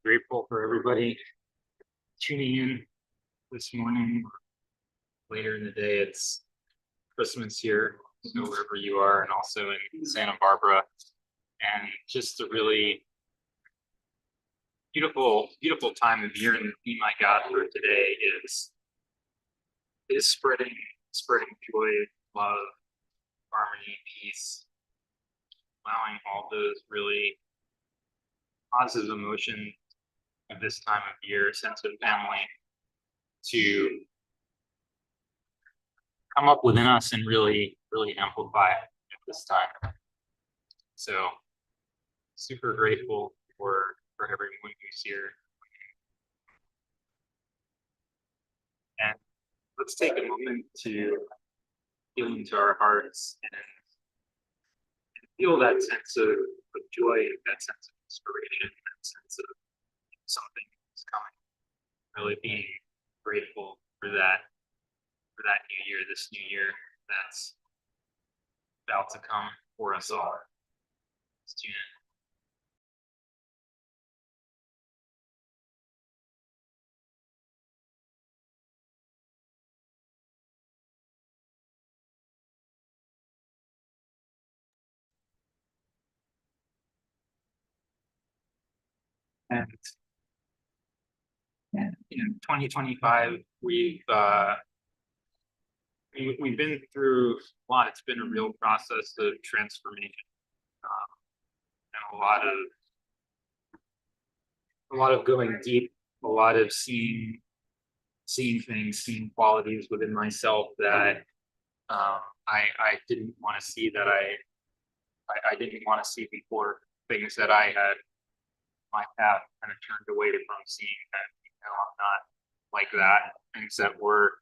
grateful for everybody tuning in this morning. Later in the day, it's Christmas here, so wherever you are, and also in Santa Barbara. And just a really beautiful time of year. And the theme I got for today is spreading joy, love, harmony, peace, allowing all those really positive emotions at this time of year, sense of family, to come up within us and really amplify it at this time. So super grateful for everyone who's here. And let's take a moment to feel into our hearts and feel that sense of joy, that sense of inspiration, that sense of something is coming. Really being grateful for that new year, this new year that's about to come for us all. Let's tune in. And in 2025, we've been through a lot. It's been a real process of transformation, and a lot of going deep, a lot of seeing things, seeing qualities within myself that I didn't want to see, that I didn't want to see before, things that I had my path kind of turned away from seeing, that I'm not like that, things that were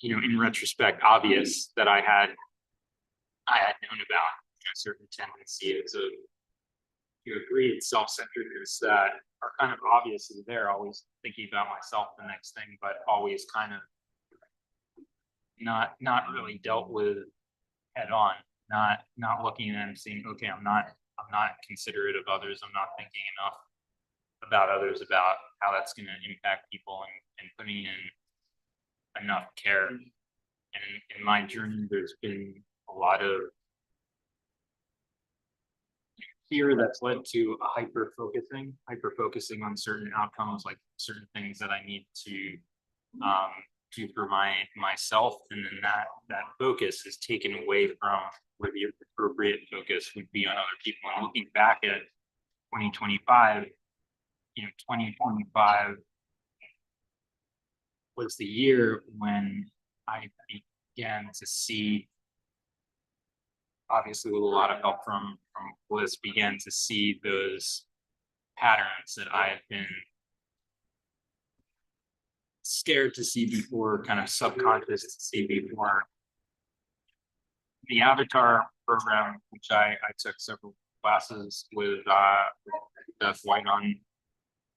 in retrospect obvious that I had known about, certain tendencies of greed, self-centeredness that are kind of obvious is there, always thinking about myself, the next thing, but always kind of not really dealt with head on, not looking at and saying, okay, I'm not considerate of others, I'm not thinking enough about others, about how that's going to impact people, and putting in enough care. And in my journey, there's been a lot of fear that's led to a hyper focusing on certain outcomes, like certain things that I need to do for myself, and then that focus is taken away from where the appropriate focus would be on other people. And looking back at 2025, 2025 was the year when I began to see, obviously with a lot of help from Bliss, began to see those patterns that I had been scared to see before, kind of subconscious to see before. The Avatar program, which I took several classes with Beth White on,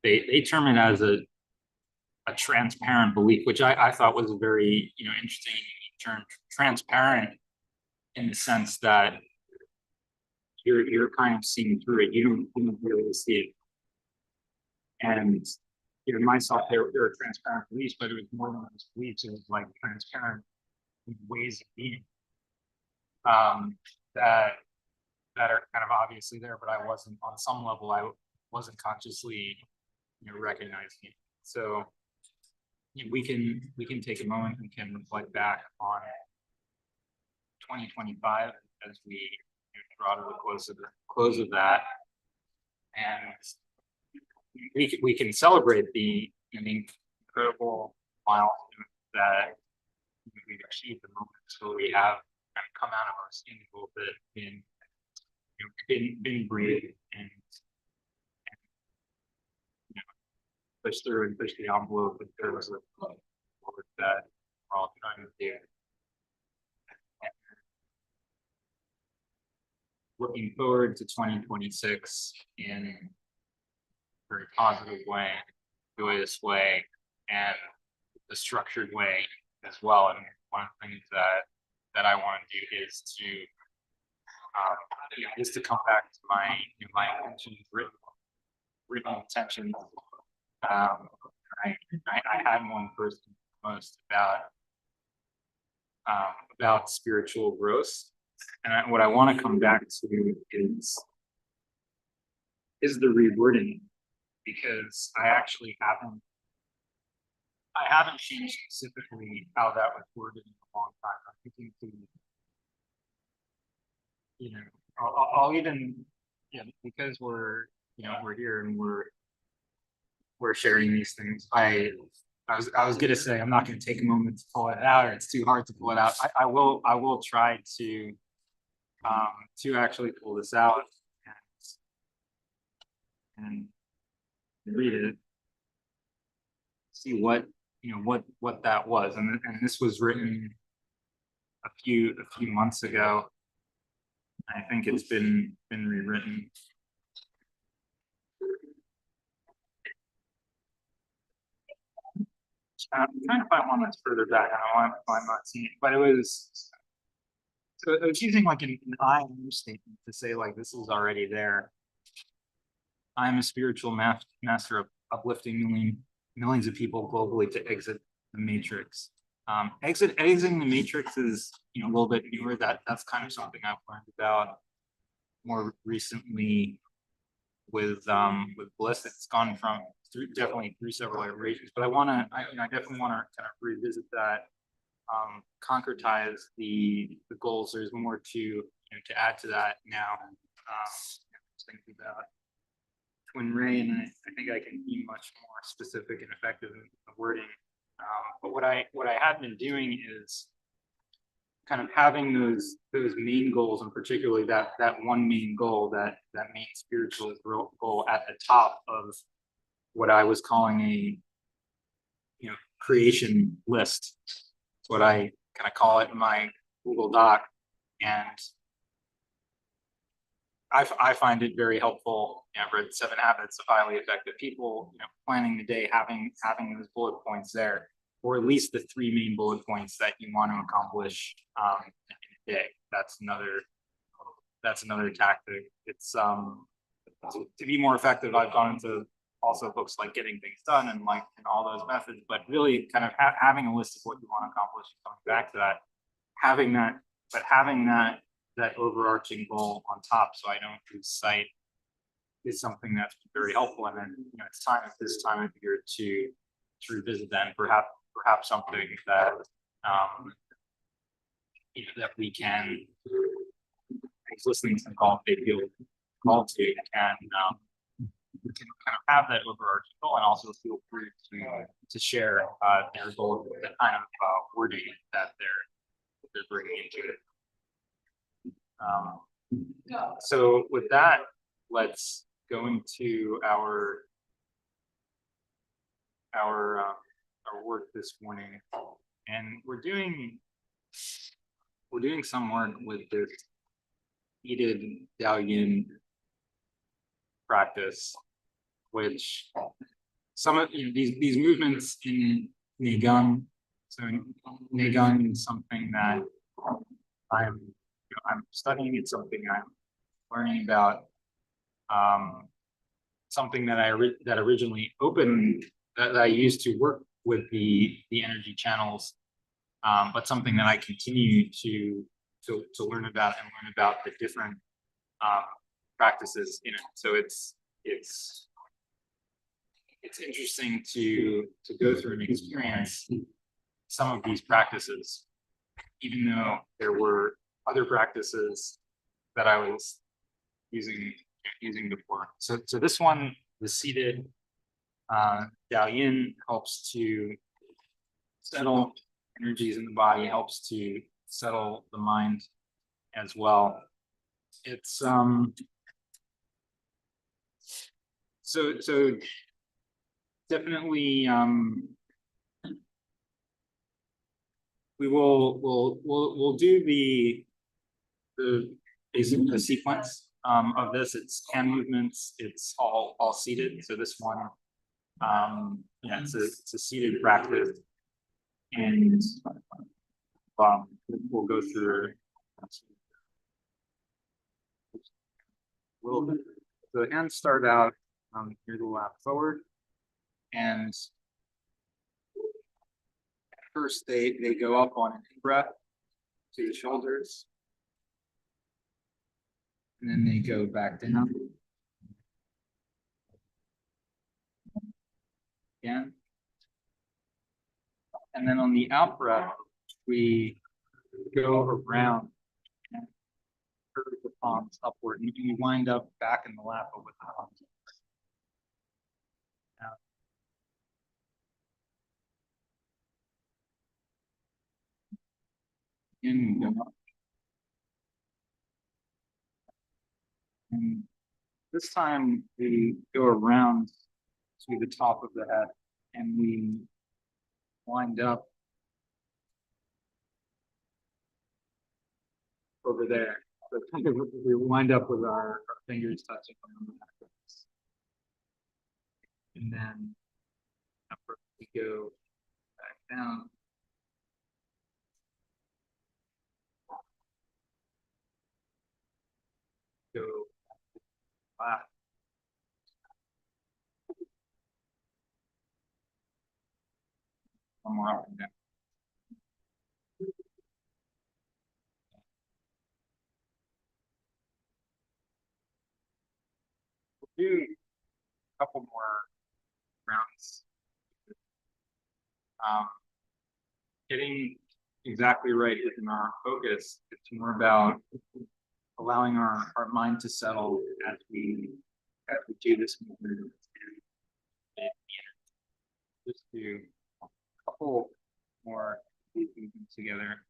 they term it as a transparent belief, which I thought was a very interesting term. Transparent in the sense that you're kind of seeing through it. You don't really see it. And myself, there were transparent beliefs, but it was more than just beliefs. It was like transparent ways of being that are kind of obviously there, but I wasn't, on some level, I wasn't consciously recognizing it. So we can take a moment and can reflect back on 2025 as we draw to the close of that, and we can celebrate the incredible milestone that we've achieved, the moments where we have kind of come out of our skin a little bit, been breathed, and push through and push the envelope in terms of what that we're all trying to do. And looking forward to 2026 in a very positive way, joyous way, and a structured way as well. And one of the things that I want to do is to come back to my intentions written written intentions. I had one first and foremost about spiritual growth, and what I want to come back to is the rewording, because I haven't changed specifically how that was worded in a long time. I'm thinking to, you know, I'll even, because we're here and we're sharing these things. I was gonna say I'm not gonna take a moment to pull it out, or it's too hard to pull it out. I will try to actually pull this out and read it, see what that was, and this was written a few months ago. I think it's been rewritten. I'm trying to find one that's further back. I'm not seeing it, but it was, so it was using like an I am statement to say like this is already there. I'm a spiritual master of uplifting millions of people globally to exit the matrix. Exiting the matrix is a little bit newer. That's kind of something I've learned about more recently with Bliss. It's gone definitely through several iterations, but I definitely want to kind of revisit that, concretize the goals. There's more to add to that now. Thinking about Twin Ray, and I think I can be much more specific and effective in the wording. But what I have been doing is kind of having those main goals, and particularly that one main goal, that main spiritual goal at the top of what I was calling a creation list. It's what I kind of call it in my Google Doc, and I find it very helpful. I've read 7 Habits of Highly Effective People. Planning the day, having those bullet points there, or at least the 3 main bullet points that you want to accomplish in a day. That's another tactic. It's to be more effective. I've gone into also books like Getting Things Done and all those methods, but really kind of having a list of what you want to accomplish, coming back to that, having that overarching goal on top, so I don't lose sight, is something that's very helpful. And then it's time at this time of year to revisit that, and perhaps something that that we can, listening to the call, they feel called to, and we can kind of have that overarching goal, and also feel free to share their goal, the kind of wording that they're bringing into it. So with that, let's go into our work this morning, and we're doing some work with this seated Dalian practice, which some of these movements in Neigong. So Neigong is something that I'm studying. It's something I'm learning about. Something that that originally opened, that I used to work with the energy channels, but something that I continue to learn about, and learn about the different practices in it. So it's interesting to go through and experience some of these practices, even though there were other practices that I was using before. So this one, the seated Dalian, helps to settle energies in the body, helps to settle the mind as well. It's so definitely we'll do the basic sequence of this. It's hand movements. It's all seated. So this one, it's a seated practice, and we'll go through a little bit. So the hands start out Hear the lap forward. And first they go up on an in-breath to the shoulders. And then they go back down. Again. And then on the out breath, we go around and curve the palms upward. And you wind up back in the lap with the palms. Now, in we go up. And this time we go around to the top of the head and we wind up over there. So we wind up with our fingers touching on the back. And then we go back down. Go back. One more up and down. We'll do a couple more rounds. Getting exactly right isn't our focus. It's more about allowing our mind to settle as we do this movement. Just do a couple more movements together.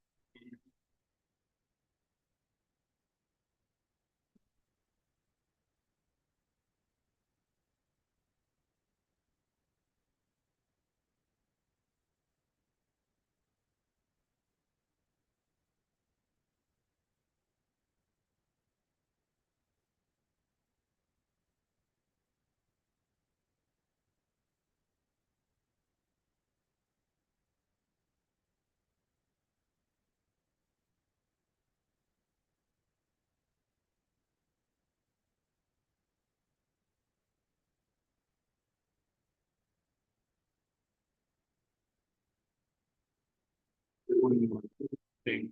The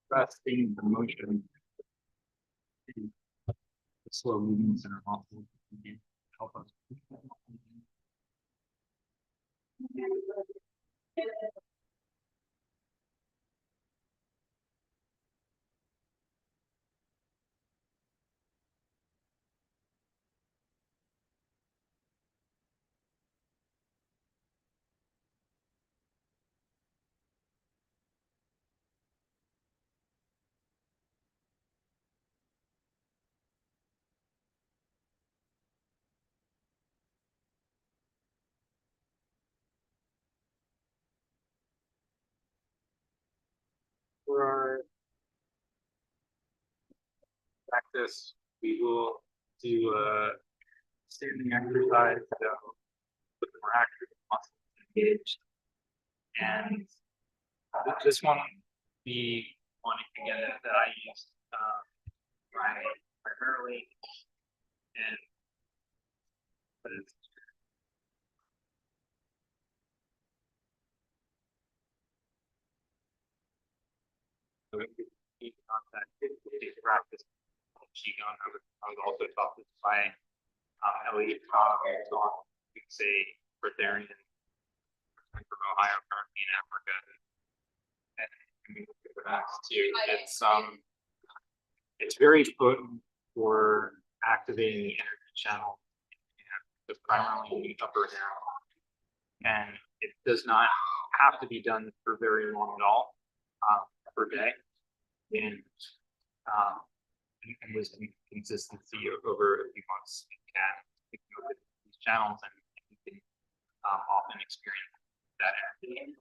resting, the motion, the slow movements in our muscles help us. For our practice, we will do a standing exercise, so with more active muscles engaged. And this one, the one again that I use primarily, and but it's so it could be contact practice. Qigong. I was also taught this by Elliot Cobb, who's on, you can say, Breatharian from Ohio, currently in Africa. And it's very potent for activating the energy channel, the primarily upper down. And it does not have to be done for very long at all per day. And wisdom consistency over a few months can go with these channels, and you can often experience that energy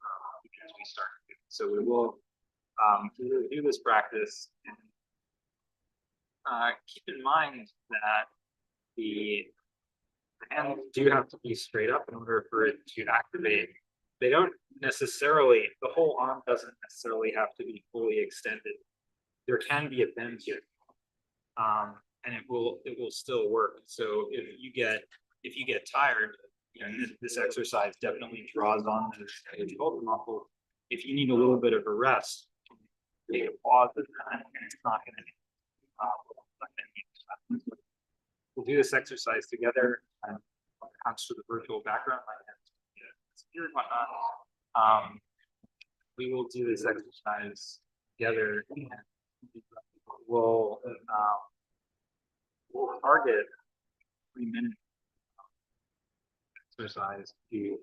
as we start. So we will do this practice, and keep in mind that the hands do have to be straight up in order for it to activate. They don't necessarily, the whole arm doesn't necessarily have to be fully extended. There can be a bend here. and it will still work. So if you get tired, you know, this exercise definitely draws on the shoulder muscle. If you need a little bit of a rest, take a pause and it's not going to. We'll do this exercise together. And when it comes to the virtual background, and whatnot. We will do this exercise together. We'll target 3 minutes exercise to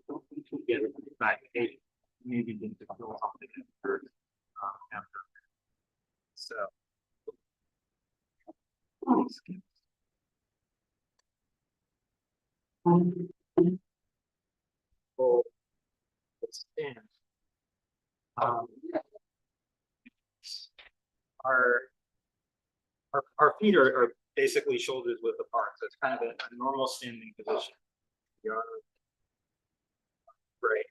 get back. Maybe need to feel something after. So. We'll stand. Our feet are basically shoulders width apart, so it's kind of a normal standing position. You are right.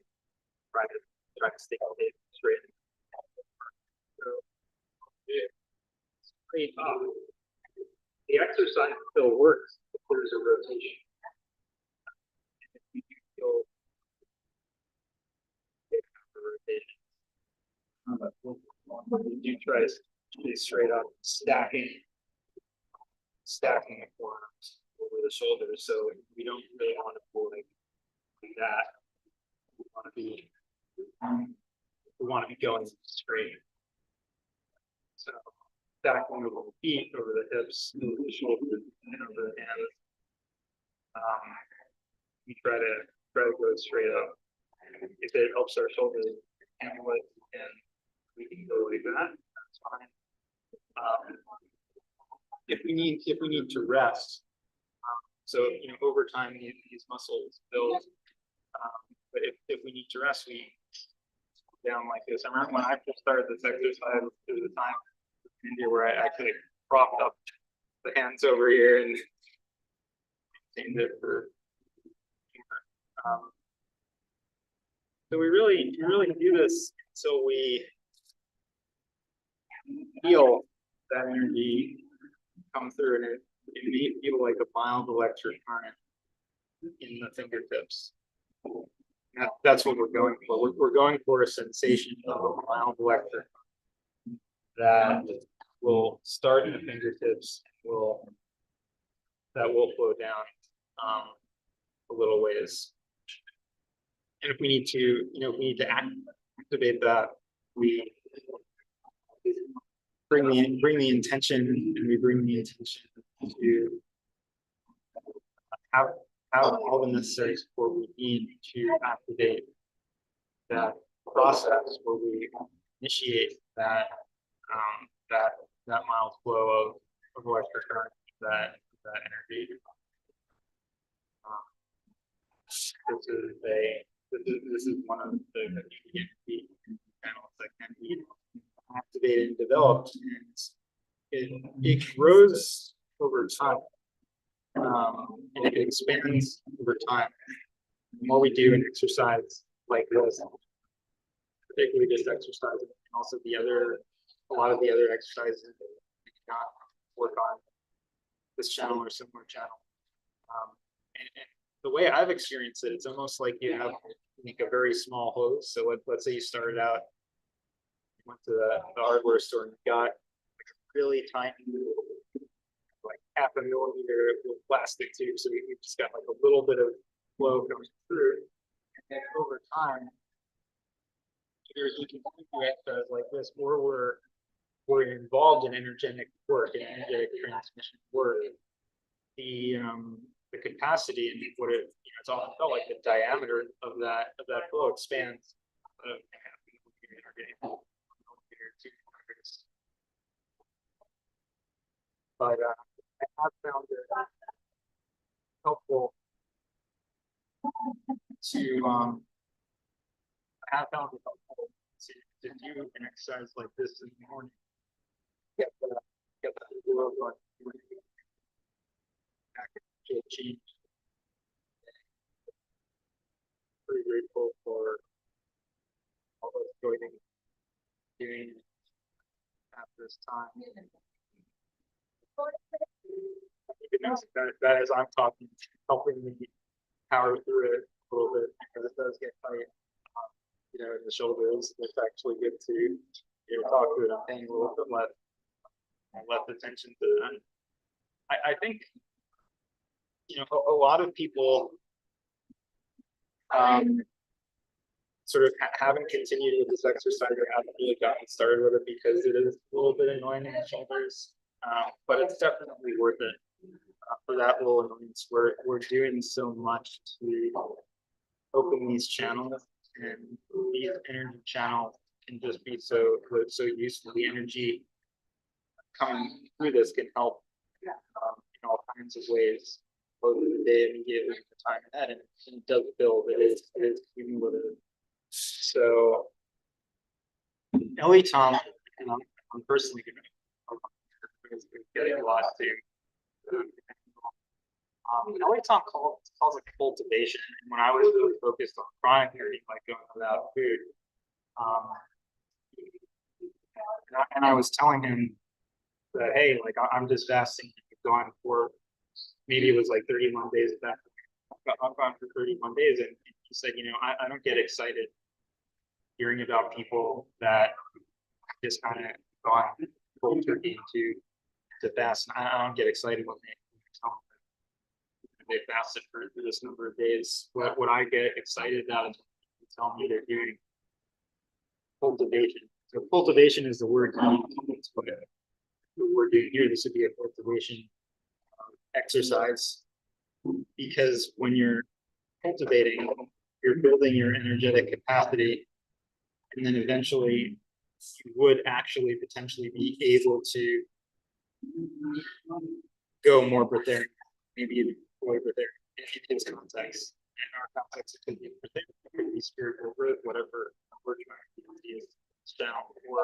Try to stay straight. So straight up. The exercise still works if there's a rotation. If you feel rotation, you try to stay straight up, stacking the forearms over the shoulders. So we don't really want to pull like that. We want to be going straight. So stacking over the feet, over the hips, over the shoulders, and over the hands. We try to go straight up. If it helps our shoulders handle it, and we can go like that. That's fine. If we need to rest, so you know, over time these muscles build. But if we need to rest, we down like this. I remember when I first started this exercise, there was a time in India where I actually propped up the hands over here and maintained it for. So we really do this so we feel that energy come through, and it may feel like a mild electric current in the fingertips. That's what we're going for. We're going for a sensation of a mild electric that will start in the fingertips, that will flow down a little ways. And if we need to, activate that, we bring the intention, and we bring the intention to have all the necessary support we need to activate that process where we initiate that mild flow of electric current, that energy. This is one of the energy channels that can be activated and developed, and it grows over time, and it expands over time. The more we do an exercise like this, particularly this exercise, and also a lot of the other exercises that we can work on this channel or similar channel. And the way I've experienced it, it's almost like you have like a very small hose. So let's say you started out, you went to the hardware store and you got like a really tiny, like half a millimeter plastic tube. So you just got like a little bit of flow coming through. And then over time, either you can do exercise like this, or we're involved in energetic work and energetic transmission work. The capacity and what it's often felt like the diameter of that flow expands. But I have found it helpful to do an exercise like this in the morning. Get the flow going. Change. Pretty grateful for all those joining doing at this time. You know, that as I'm talking, helping me power through it a little bit because it does get tight, in the shoulders. It's actually good to talk to it. I'm paying a little bit less attention to that. I think a lot of people sort of haven't continued with this exercise or haven't really gotten started with it because it is a little bit annoying in the shoulders, but it's definitely worth it for that little annoyance. We're doing so much to open these channels, and these energy channels can just be so useful. The energy coming through this can help in all kinds of ways, both in the day immediately at the time ahead, and it does build. It is cumulative. So, Ellie Tom, and I'm personally going to getting a lot to. Ellie Tom calls it cultivation. And when I was really focused on chronic eating, like going without food, and I was telling him that, hey, like I'm just fasting, gone for maybe it was like 31 days of that. I've gone for 31 days, and he said, I don't get excited hearing about people that just kind of gone cold turkey to fast. I don't get excited when they fasted for this number of days. What I get excited about is when people tell me they're doing cultivation. So cultivation is the word we're doing here. This would be a cultivation exercise, because when you're cultivating, you're building your energetic capacity, and then eventually you would actually potentially be able to go more breatharic, maybe more breatharic in his context. In our context, it could be breatharic, it could be spiritual growth, whatever we're trying to use this channel for.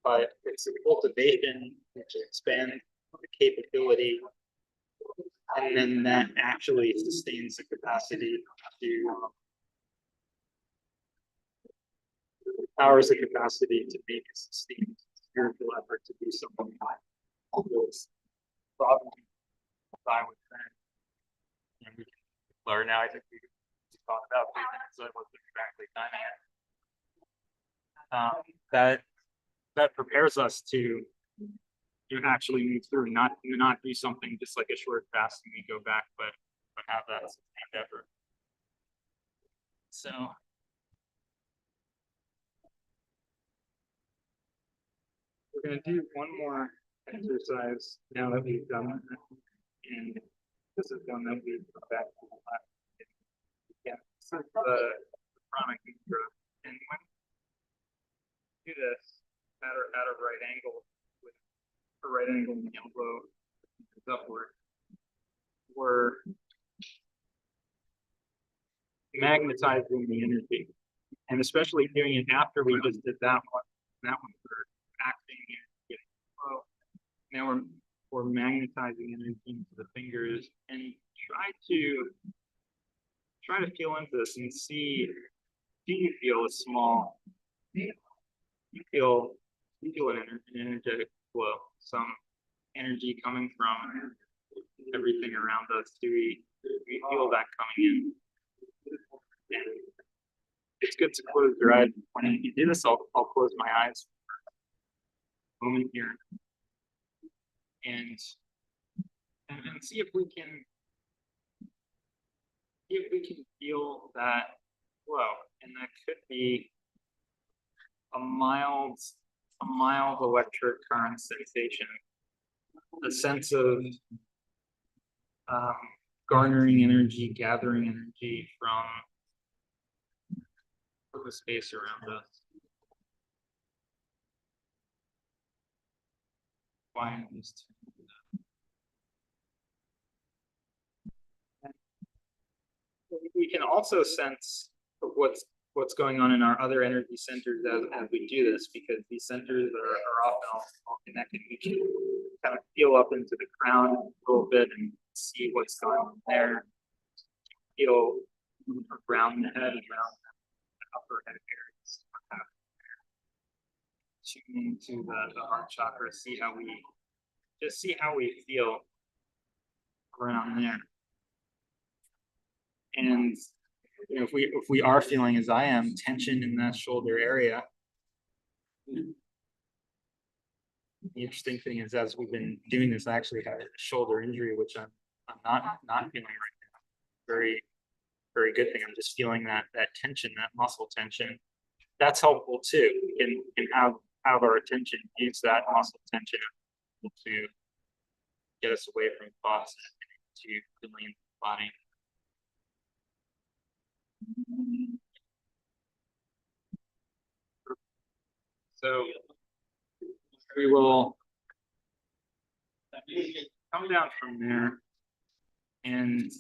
But it's a cultivation which expands the capability, and then that actually sustains the capacity to powers the capacity to make a sustained spiritual effort to do something those problems I would say. And we can learn now. I think we talk about 3 minutes, so I wasn't exactly timing it. That prepares us to actually move through, not do something just like a short fast and we go back, but have that sustained effort. So we're going to do one more exercise now that we've done that, and this is one that we've come back to the last. Yeah, this is the chronic mudra, and when we do this at a right angle with a right angle in the elbow upward, we're magnetizing the energy, and especially doing it after we just did that one we're acting and getting flow. Now we're magnetizing energy into the fingers, and try to feel into this and see, do you feel a small, you feel an energetic flow, some energy coming from everything around us? Do we feel that coming in? And it's good to close your eyes. When you do this, I'll close my eyes for a moment here and see if we can feel that flow. And that could be a mild electric current sensation, a sense of garnering energy, gathering energy from the space around us. Why we can also sense what's going on in our other energy centers as we do this, because these centers are often all connected. We can kind of feel up into the crown a little bit and see what's going on there. Feel around the head, around the upper head areas. Tune into the heart chakra, see how we feel around there. And you know, if we are feeling, as I am, tension in that shoulder area, the interesting thing is, as we've been doing this, I actually had a shoulder injury, which I'm not feeling right now. Very, very good thing. I'm just feeling that tension, that muscle tension. That's helpful too. We can have our attention, use that muscle tension to get us away from thoughts to feeling the body. So we will come down from there, and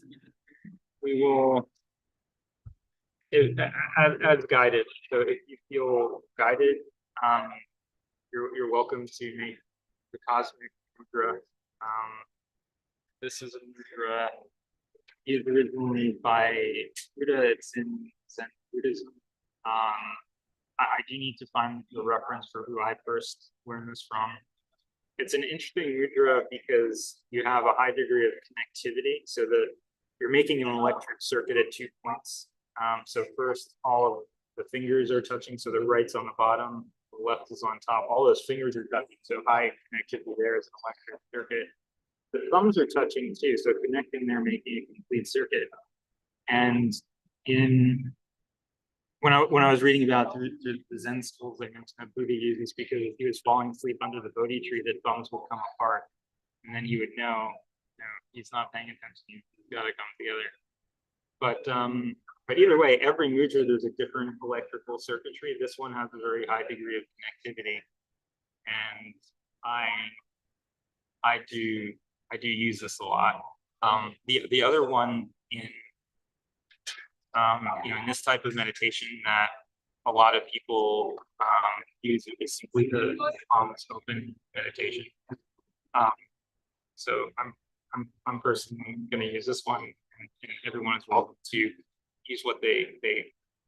we will, as guided. So if you feel guided, you're welcome to make the cosmic mudra. This is a mudra used originally by Buddha. It's in Zen Buddhism. I do need to find the reference for who I first learned this from. It's an interesting mudra because you have a high degree of connectivity, so that you're making an electric circuit at 2 points. So first, all of the fingers are touching, so the right's on the bottom, the left is on top. All those fingers are touching, so high connectivity there is an electric circuit. The thumbs are touching too, so connecting there, making a complete circuit. And when I was reading about the Zen schools, I mentioned that Buddha used this because if he was falling asleep under the Bodhi tree, the thumbs will come apart, and then you would know, he's not paying attention. He's got to come together. But either way, every mudra there's a different electrical circuitry. This one has a very high degree of connectivity, and I do use this a lot. The other one in in this type of meditation that a lot of people use is simply the palms open meditation. So I'm personally going to use this one, and everyone is welcome to use what they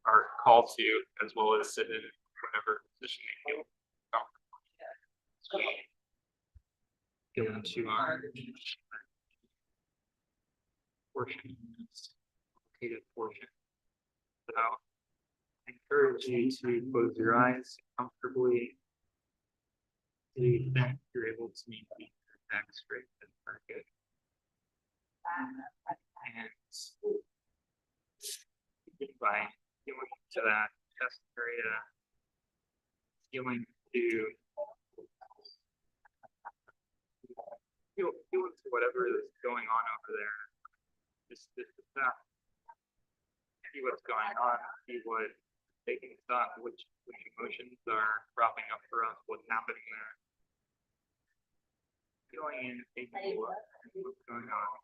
are called to, as well as sit in whatever position they feel comfortable. So go into our portion, located portion. So I encourage you to close your eyes comfortably to the extent you're able to maintain your back straight and target. And by feeling to that chest area, feeling to feel into whatever is going on over there. Just see what's going on, see what taking stock, which emotions are cropping up for us, what's happening there. Feeling in, taking a look at what's going on.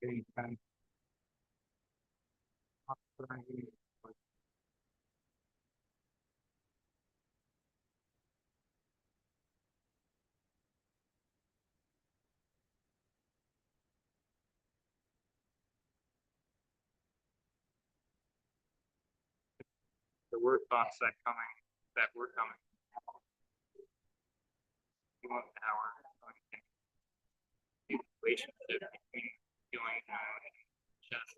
Getting kind of the word thoughts that were coming. You want our relationship between feeling and chest.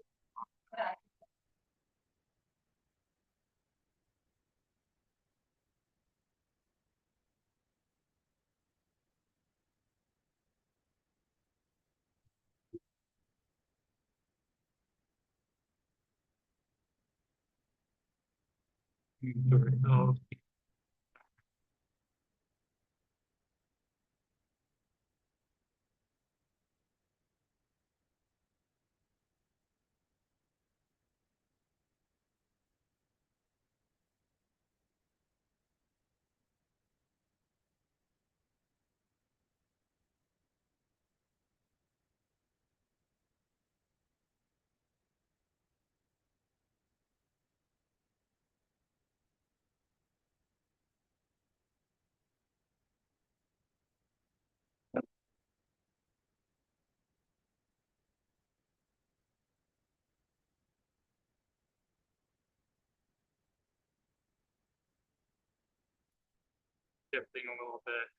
Shifting a little bit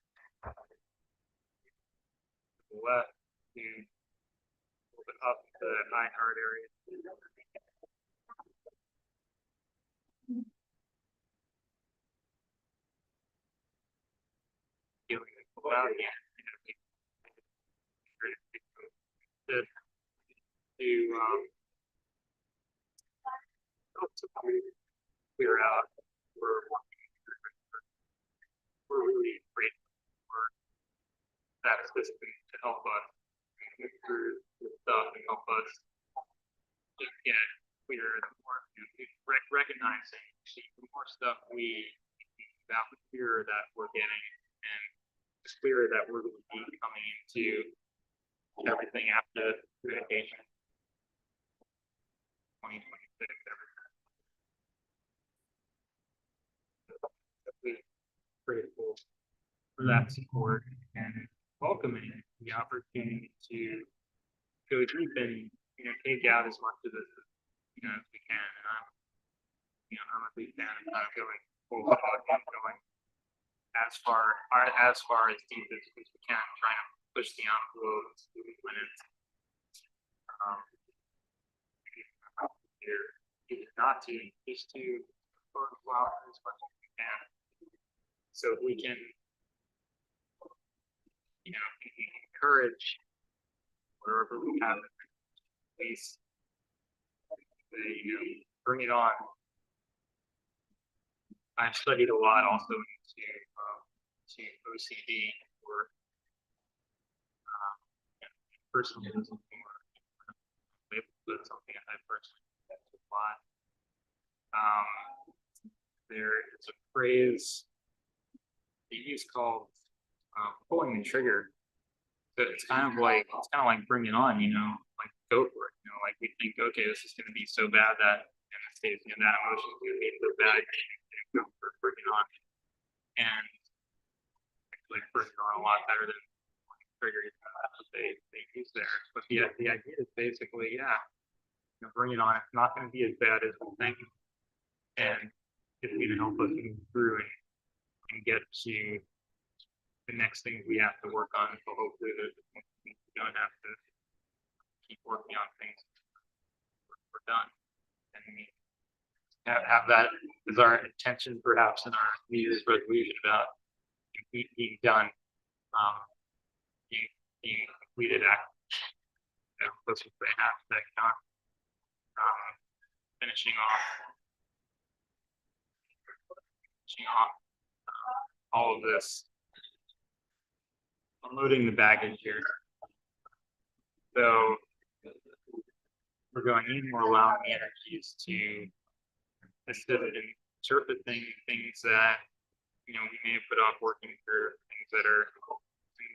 to the left, to a little bit up to the high heart area. Feeling it pull out again. To clear out. We're really grateful for that system to help us move through this stuff and help us just get clear. The more recognizing the more stuff we about, the clearer that we're getting, and the clearer that we're going to be coming into everything after communication. 2026, everything. Definitely grateful for that support and welcoming the opportunity to go deep and take out as much of this as we can. And I'm a big fan of kind of going full hog and going as far as deep as we can, trying to push the envelope when it's either not to, just to go out as much as we can. So if we can, encourage wherever we have it, at least, bring it on. I've studied a lot also to OCD or personalism, that's something I personally a lot. There is a phrase they use called pulling the trigger. So it's kind of like bring it on, like go for it. Like we think, okay, this is going to be so bad that in this case, that emotion is going to be so bad, go for bring it on, and actually bring it on a lot better than trigger they use there. But the idea is basically, bring it on. It's not going to be as bad as we think, and it's going to help us move through and get to the next things we have to work on. So hopefully we don't have to keep working on things we're done. And we have that as our intention, perhaps, in our New Year's resolution about being done, being completed act. Let's just say hashtag done. Finishing off all of this, unloading the baggage here. So we're going in, we're allowing the energies to assist in surfacing things that we may have put off working through, things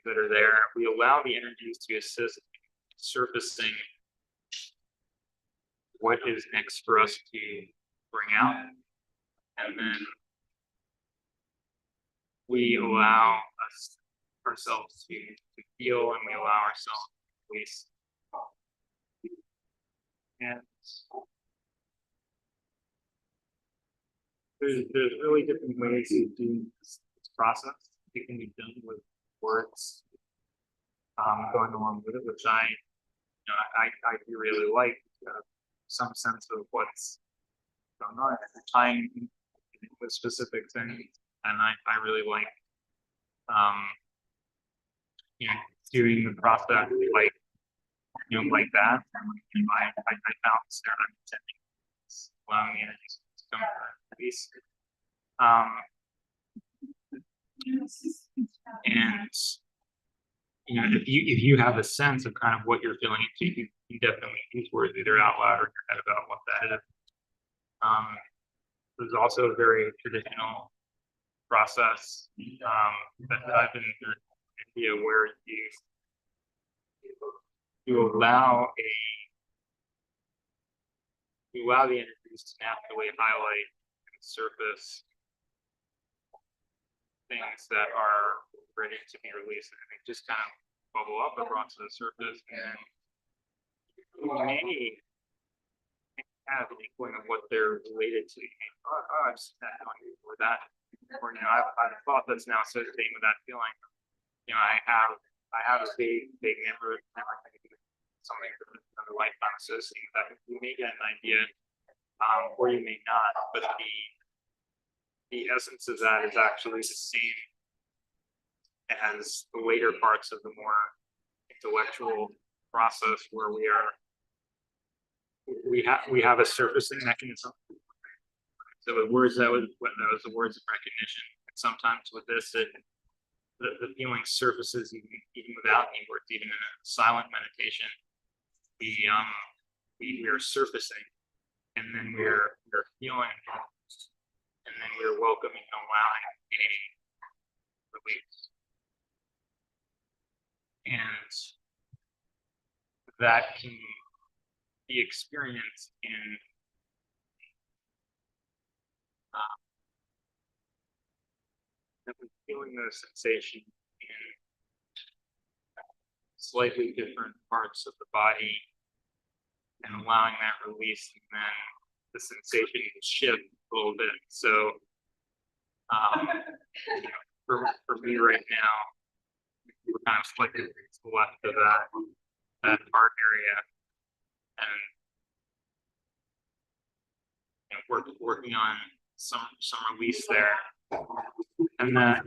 that are there. We allow the energies to assist surfacing what is next for us to bring out, and then we allow ourselves to feel, and we allow ourselves to release. And there's really different ways to do this process. It can be done with words going along with it, which I do really like some sense of what's going on at the time with specific things, and I really like doing the process like that. I found allowing the energies to come release And if you have a sense of kind of what you're feeling into, you definitely use words either out loud or in your head about what that is. There's also a very traditional process that I've been in India where you allow the energies to naturally highlight and surface things that are ready to be released, and they just kind of bubble up and brought to the surface, and you may have an inkling of what they're related to. I've seen that on you, or that, or I've thought that's now associating with that feeling. I have a vague memory something from another lifetime associating with that. You may get an idea, or you may not, but the essence of that is actually the same as the later parts of the more intellectual process where we have a surfacing mechanism. So with words, that was the words of recognition. And sometimes with this, the feeling surfaces even without any words, even in a silent meditation. We are surfacing, and then we're feeling, and then we're welcoming and allowing a release. And that can be experienced in feeling those sensations in slightly different parts of the body and allowing that release, and then the sensation can shift a little bit. So for me right now, we're kind of slightly to the left of that heart area, and working on some release there, and that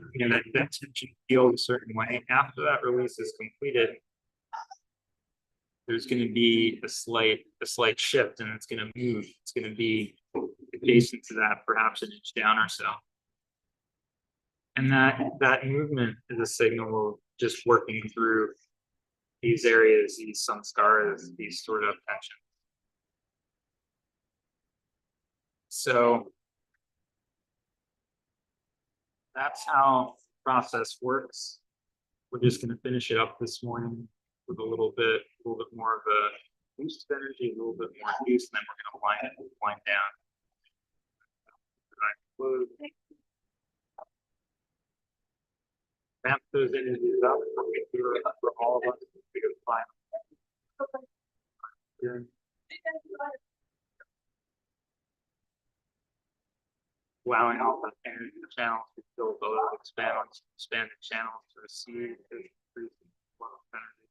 tension feels a certain way. After that release is completed, there's going to be a slight shift, and it's going to move. It's going to be adjacent to that, perhaps an inch down or so. And that movement is a signal of just working through these areas, these samskaras, these sort of tensions. So that's how the process works. We're just going to finish it up this morning with a little bit more of a boost of energy, a little bit more juice, and then we're going to wind down. Ramp those energies up for all of us to find. Allowing all the energy channels to fill those expanded channels to receive the increasing flow of energy.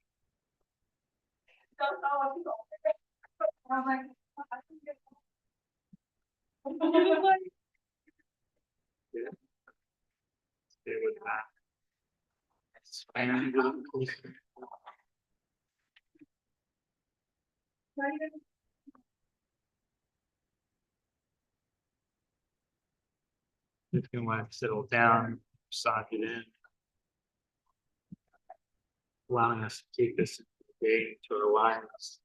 Yeah. Stay with that. Expand the Just gonna let it settle down, massage it in, allowing us to take this into the day to align us.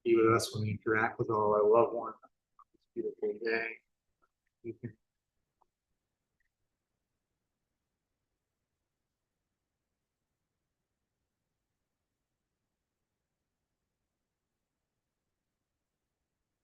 Be with us when we interact with all our loved ones on this beautiful day. You can